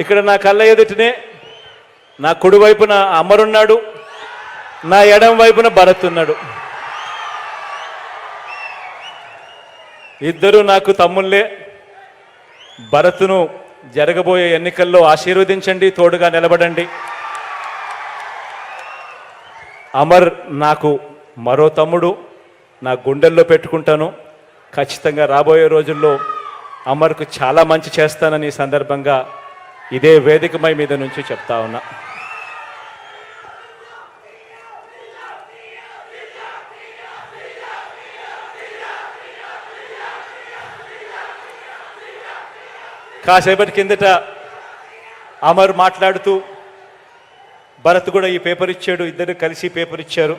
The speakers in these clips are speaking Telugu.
ఇక్కడ నా కళ్ళ ఎదుటనే నా కుడి వైపున అమరున్నాడు, నా ఎడం వైపున భరత్ ఉన్నాడు. ఇద్దరు నాకు తమ్ముళ్ళే. భరత్ను జరగబోయే ఎన్నికల్లో ఆశీర్వదించండి, తోడుగా నిలబడండి. అమర్ నాకు మరో తమ్ముడు, నా గుండెల్లో పెట్టుకుంటాను. ఖచ్చితంగా రాబోయే రోజుల్లో అమర్కు చాలా మంచి చేస్తానని ఈ సందర్భంగా ఇదే వేదికమై మీద నుంచి చెప్తా ఉన్నా. కాసేపటి కిందట అమర్ మాట్లాడుతూ భరత్ కూడా ఈ పేపర్ ఇచ్చాడు, ఇద్దరు కలిసి పేపర్ ఇచ్చారు.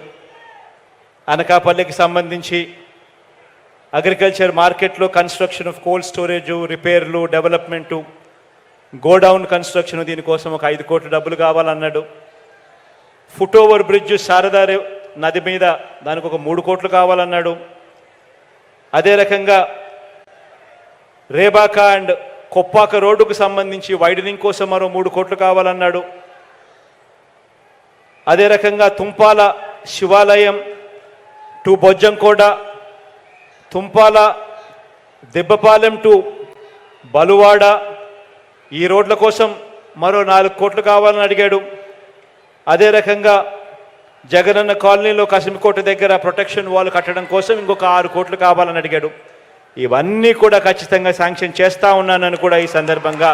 అనకాపల్లికి సంబంధించి అగ్రికల్చర్ మార్కెట్లో కన్స్ట్రక్షన్ ఆఫ్ కోల్డ్ స్టోరేజ్, రిపేర్లు, డెవలప్మెంటు, గోడౌన్ కన్స్ట్రక్షన్, దీనికోసం ఒక 5 కోట్ల డబ్బులు కావాలన్నాడు. ఫుట్ ఓవర్ బ్రిడ్జ్ శారదా నది మీద దానికి ఒక 3 కోట్లు కావాలన్నాడు. అదే రకంగా రేబాక అండ్ కొప్పాక రోడ్డుకు సంబంధించి వైడనింగ్ కోసం మరో 3 కోట్లు కావాలన్నాడు. అదే రకంగా తుంపాల శివాలయం టు బొజ్జంకోట, తుంపాల దెబ్బపాలెం టు బలువాడ, ఈ రోడ్ల కోసం మరో 4 కోట్లు కావాలని అడిగాడు. అదే రకంగా జగనన్న కాలనీలో కసిమికోట దగ్గర ప్రొటెక్షన్ వాల్ కట్టడం కోసం ఇంకొక 6 కోట్లు కావాలని అడిగాడు. ఇవన్నీ కూడా ఖచ్చితంగా శాంక్షన్ చేస్తూ ఉన్నానని కూడా ఈ సందర్భంగా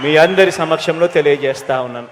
మీ అందరి సమక్షంలో తెలియజేస్తూ ఉన్నాను.